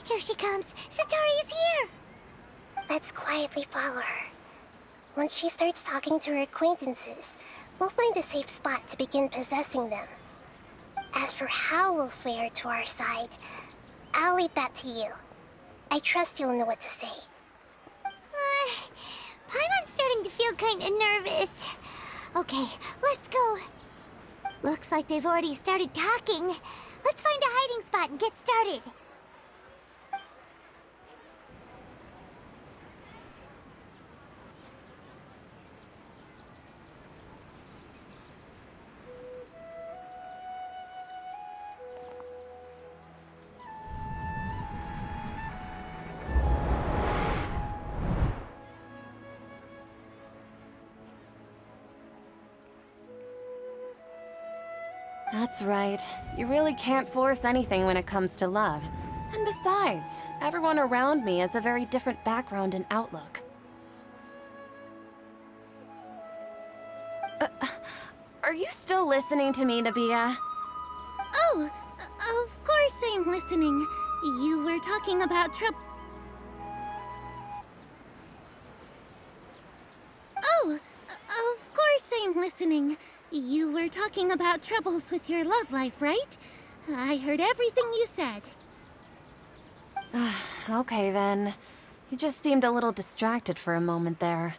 Here she comes! Satori is here! Let's quietly follow her. Once she starts talking to her acquaintances, we'll find a safe spot to begin possessing them. As for how we'll sway her to our side, I'll leave that to you. I trust you'll know what to say. Paimon's starting to feel kinda nervous. Okay, let's go. Looks like they've already started talking. Let's find a hiding spot and get started. That's right. You really can't force anything when it comes to love. And besides, everyone around me has a very different background and outlook. Are you still listening to me, Nabia? Oh, of course I'm listening. You were talking about trouble. Oh, of course I'm listening. You were talking about troubles with your love life, right? I heard everything you said. Okay then. You just seemed a little distracted for a moment there.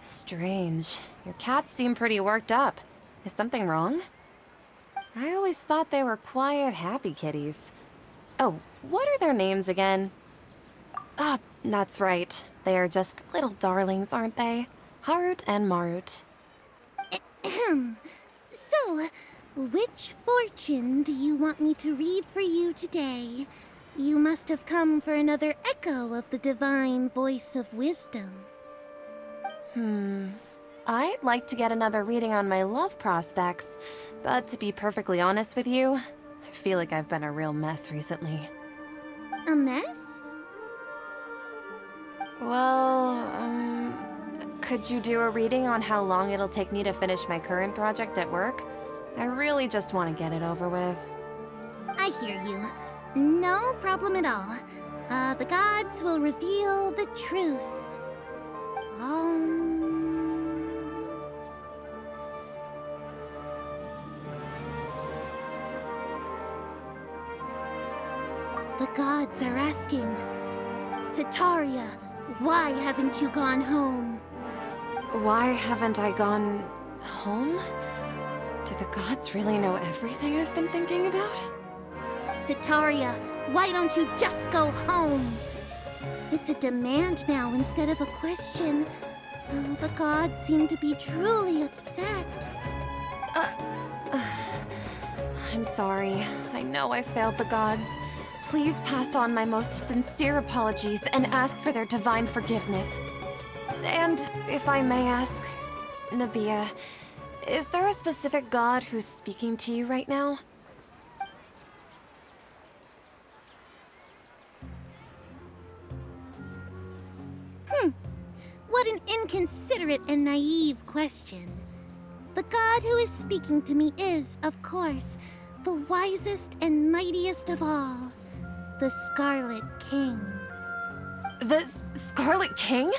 Strange. Your cats seem pretty worked up. Is something wrong? I always thought they were quiet, happy kitties. Oh, what are their names again? Ah, that's right. They are just little darlings, aren't they? Harut and Marut. So, which fortune do you want me to read for you today? You must have come for another echo of the divine voice of wisdom. I'd like to get another reading on my love prospects, but to be perfectly honest with you, I feel like I've been a real mess recently. A mess? Well, could you do a reading on how long it'll take me to finish my current project at work? I really just want to get it over with. I hear you. No problem at all. The gods will reveal the truth. The gods are asking, Sataria, why haven't you gone home? Why haven't I gone home? Do the gods really know everything I've been thinking about? Sataria, why don't you just go home? It's a demand now instead of a question. The gods seem to be truly upset. I'm sorry. I know I failed the gods. Please pass on my most sincere apologies and ask for their divine forgiveness. And if I may ask, Nabia, is there a specific god who's speaking to you right now? What an inconsiderate and naive question. The god who is speaking to me is, of course, the wisest and mightiest of all, the Scarlet King. The Scarlet King?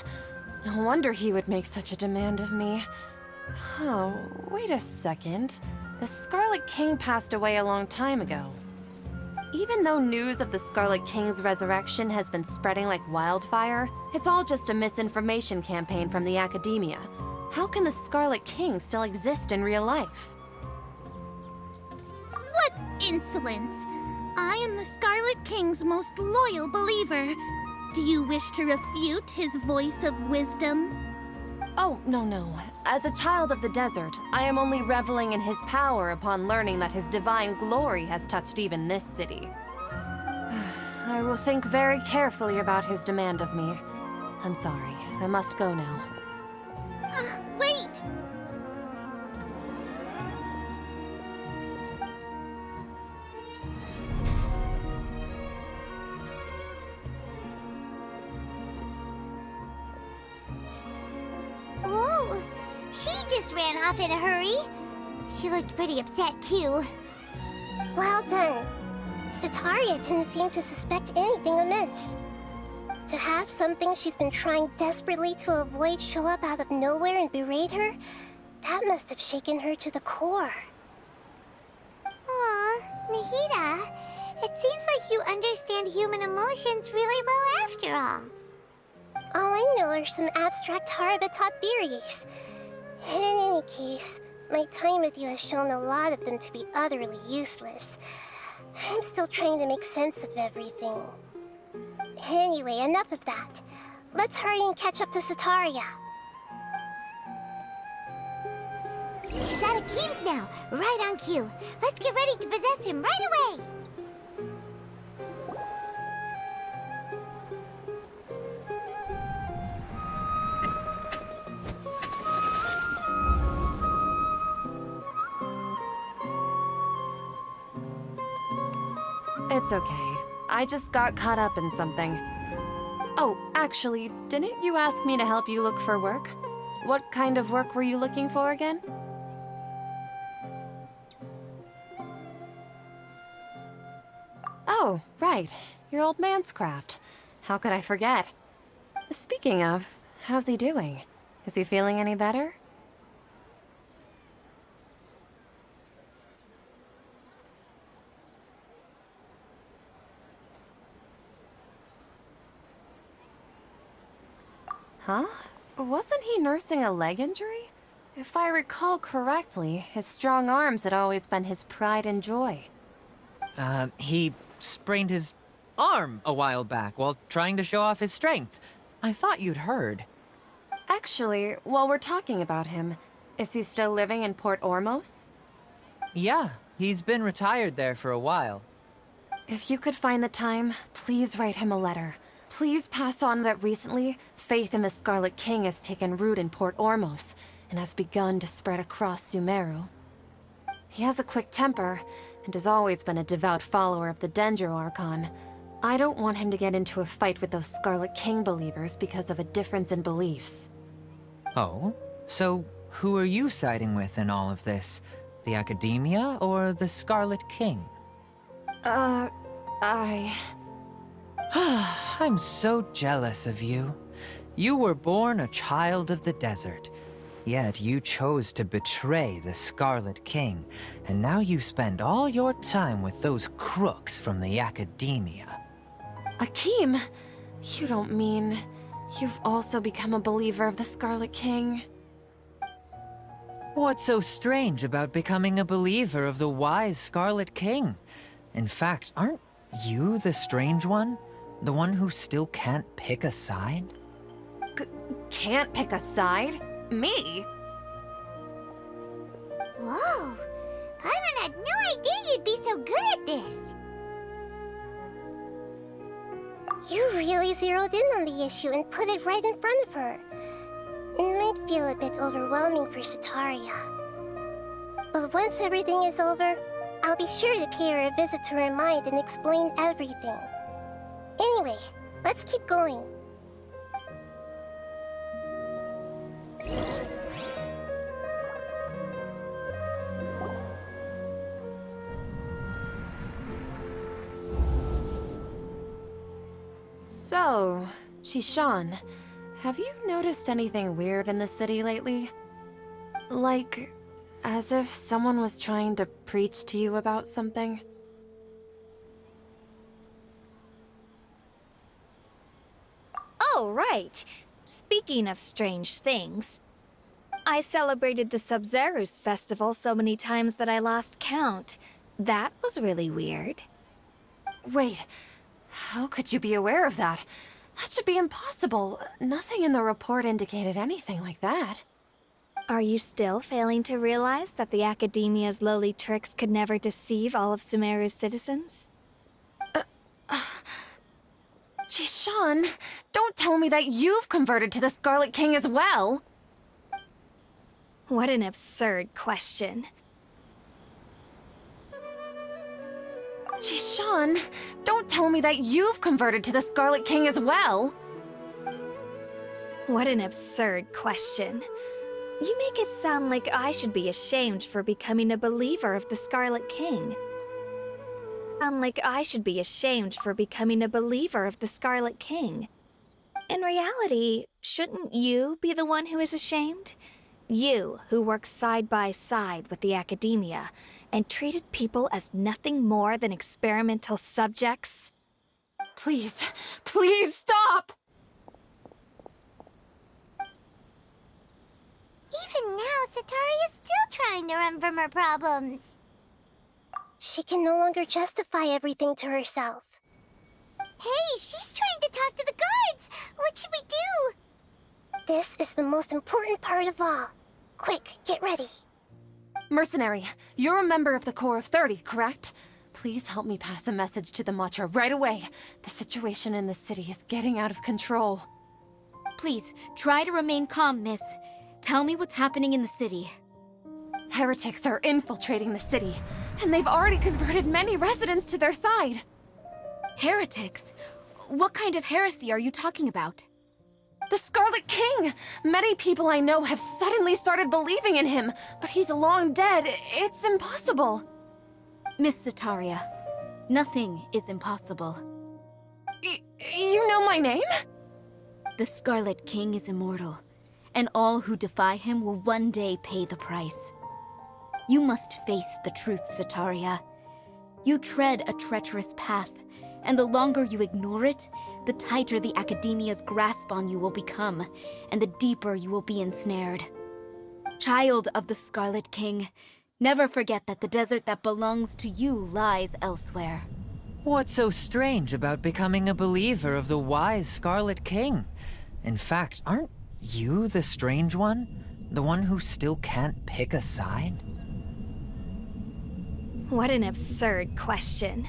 No wonder he would make such a demand of me. Oh, wait a second. The Scarlet King passed away a long time ago. Even though news of the Scarlet King's resurrection has been spreading like wildfire, it's all just a misinformation campaign from the academia. How can the Scarlet King still exist in real life? What insolence! I am the Scarlet King's most loyal believer. Do you wish to refute his voice of wisdom? Oh, no. As a child of the desert, I am only reveling in his power upon learning that his divine glory has touched even this city. I will think very carefully about his demand of me. I'm sorry, I must go now. Wait! Whoa! She just ran off in a hurry. She looked pretty upset, too. Well done. Sataria didn't seem to suspect anything amiss. To have something she's been trying desperately to avoid show up out of nowhere and berate her, that must have shaken her to the core. Aw, Nahida, it seems like you understand human emotions really well after all. All I know are some abstract Haravatot theories. In any case, my time with you has shown a lot of them to be utterly useless. I'm still trying to make sense of everything. Anyway, enough of that. Let's hurry and catch up to Sataria. She's at Akeem's now, right on cue. Let's get ready to possess him right away! It's okay. I just got caught up in something. Oh, actually, didn't you ask me to help you look for work? What kind of work were you looking for again? Oh, right. Your old man's craft. How could I forget? Speaking of, how's he doing? Is he feeling any better? Huh? Wasn't he nursing a leg injury? If I recall correctly, his strong arms had always been his pride and joy. He sprained his arm a while back while trying to show off his strength. I thought you'd heard. Actually, while we're talking about him, is he still living in Port Ormos? Yeah, he's been retired there for a while. If you could find the time, please write him a letter. Please pass on that recently, faith in the Scarlet King has taken root in Port Ormos and has begun to spread across Sumeru. He has a quick temper and has always been a devout follower of the Dendro Archon. I don't want him to get into a fight with those Scarlet King believers because of a difference in beliefs. Oh? So who are you siding with in all of this? The Academia or the Scarlet King? I'm so jealous of you. You were born a child of the desert, yet you chose to betray the Scarlet King, and now you spend all your time with those crooks from the Academia. Akeem, you don't mean you've also become a believer of the Scarlet King? What's so strange about becoming a believer of the wise Scarlet King? In fact, aren't you the strange one? The one who still can't pick a side? Can't pick a side? Me? Whoa! Paimon had no idea you'd be so good at this! You really zeroed in on the issue and put it right in front of her. It might feel a bit overwhelming for Sataria. But once everything is over, I'll be sure to pay her a visit to her mind and explain everything. Anyway, let's keep going. So, Shishan, have you noticed anything weird in the city lately? Like, as if someone was trying to preach to you about something? Oh, right. Speaking of strange things, I celebrated the Sub-Zerus festival so many times that I lost count. That was really weird. Wait, how could you be aware of that? That should be impossible. Nothing in the report indicated anything like that. Are you still failing to realize that the Academia's lowly tricks could never deceive all of Sumeru's citizens? Jishan, don't tell me that you've converted to the Scarlet King as well! What an absurd question. Jishan, don't tell me that you've converted to the Scarlet King as well! What an absurd question. You make it sound like I should be ashamed for becoming a believer of the Scarlet King. In reality, shouldn't you be the one who is ashamed? You, who works side by side with the Academia, and treated people as nothing more than experimental subjects? Please, please stop! Even now, Satari is still trying to run from her problems. She can no longer justify everything to herself. Hey, she's trying to talk to the guards! What should we do? This is the most important part of all. Quick, get ready. Mercenary, you're a member of the Corps of 30, correct? Please help me pass a message to the Matcha right away. The situation in the city is getting out of control. Please, try to remain calm, miss. Tell me what's happening in the city. Heretics are infiltrating the city, and they've already converted many residents to their side. Heretics? What kind of heresy are you talking about? The Scarlet King! Many people I know have suddenly started believing in him, but he's long dead. It's impossible. Miss Sataria, nothing is impossible. You know my name? The Scarlet King is immortal, and all who defy him will one day pay the price. You must face the truth, Sataria. You tread a treacherous path, and the longer you ignore it, the tighter the Academia's grasp on you will become, and the deeper you will be ensnared. Child of the Scarlet King, never forget that the desert that belongs to you lies elsewhere. What's so strange about becoming a believer of the wise Scarlet King? In fact, aren't you the strange one? The one who still can't pick a side? What an absurd question.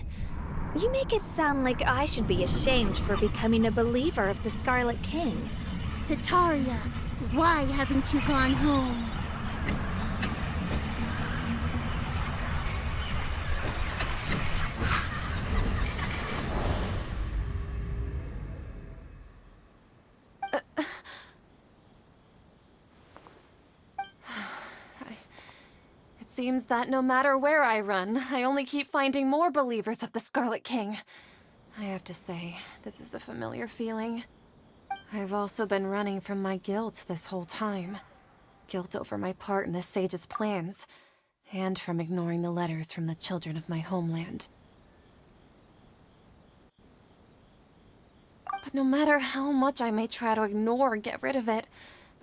You make it sound like I should be ashamed for becoming a believer of the Scarlet King. Sataria, why haven't you gone home? It seems that no matter where I run, I only keep finding more believers of the Scarlet King. I have to say, this is a familiar feeling. I've also been running from my guilt this whole time. Guilt over my part in the Sage's plans, and from ignoring the letters from the children of my homeland. But no matter how much I may try to ignore or get rid of it,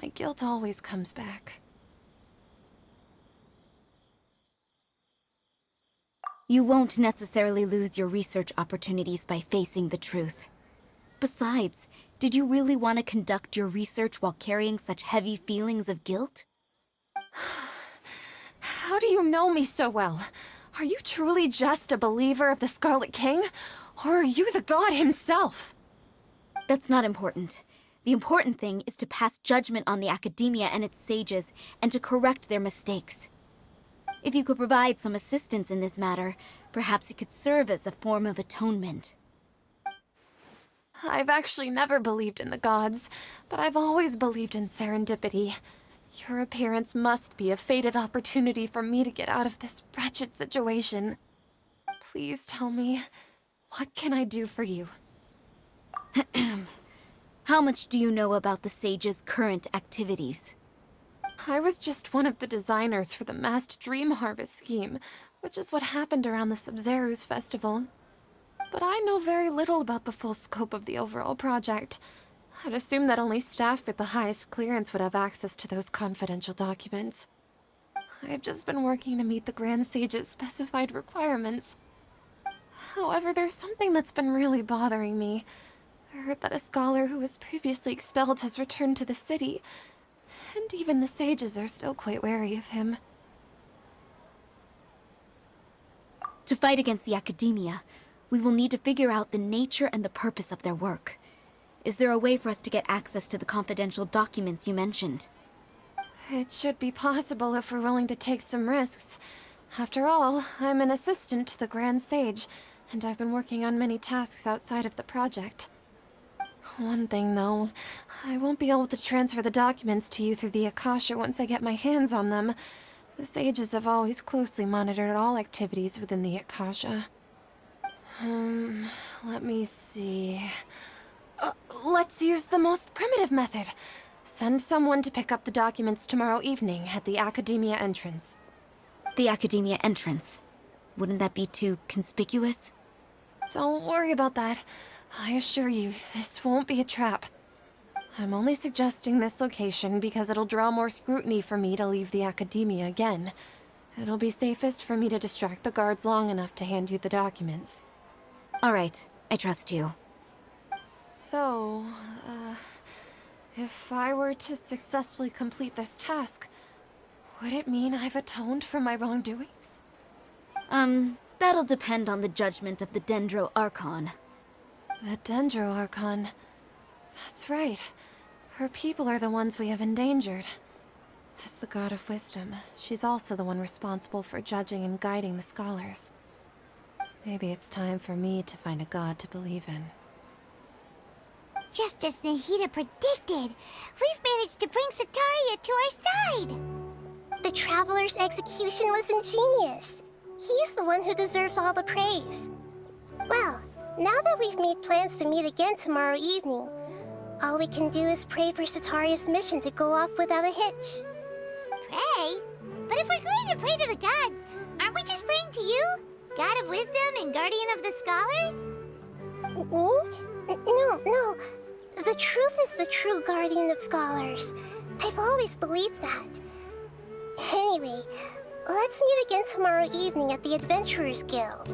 my guilt always comes back. You won't necessarily lose your research opportunities by facing the truth. Besides, did you really want to conduct your research while carrying such heavy feelings of guilt? How do you know me so well? Are you truly just a believer of the Scarlet King? Or are you the god himself? That's not important. The important thing is to pass judgment on the Academia and its sages, and to correct their mistakes. If you could provide some assistance in this matter, perhaps it could serve as a form of atonement. I've actually never believed in the gods, but I've always believed in serendipity. Your appearance must be a fated opportunity for me to get out of this wretched situation. Please tell me, what can I do for you? How much do you know about the sage's current activities? I was just one of the designers for the masked dream harvest scheme, which is what happened around the Sub-Zero's festival. But I know very little about the full scope of the overall project. I'd assume that only staff with the highest clearance would have access to those confidential documents. I've just been working to meet the Grand Sage's specified requirements. However, there's something that's been really bothering me. I heard that a scholar who was previously expelled has returned to the city, and even the sages are still quite wary of him. To fight against the Academia, we will need to figure out the nature and the purpose of their work. Is there a way for us to get access to the confidential documents you mentioned? It should be possible if we're willing to take some risks. After all, I'm an assistant to the Grand Sage, and I've been working on many tasks outside of the project. One thing, though, I won't be able to transfer the documents to you through the Akasha once I get my hands on them. The sages have always closely monitored all activities within the Akasha. Let me see... let's use the most primitive method. Send someone to pick up the documents tomorrow evening at the Academia entrance. The Academia entrance. Wouldn't that be too conspicuous? Don't worry about that. I assure you, this won't be a trap. I'm only suggesting this location because it'll draw more scrutiny for me to leave the Academia again. It'll be safest for me to distract the guards long enough to hand you the documents. All right, I trust you. So, if I were to successfully complete this task, would it mean I've atoned for my wrongdoings? That'll depend on the judgment of the Dendro Archon. The Dendro Archon. That's right. Her people are the ones we have endangered. As the God of Wisdom, she's also the one responsible for judging and guiding the scholars. Maybe it's time for me to find a god to believe in. Just as Nahida predicted, we've managed to bring Sataria to our side! The Traveler's execution was ingenious. He's the one who deserves all the praise. Well, now that we've made plans to meet again tomorrow evening, all we can do is pray for Sataria's mission to go off without a hitch. Pray? But if we're going to pray to the gods, aren't we just praying to you? God of Wisdom and Guardian of the Scholars? No. The truth is the true Guardian of Scholars. I've always believed that. Anyway, let's meet again tomorrow evening at the Adventurers Guild.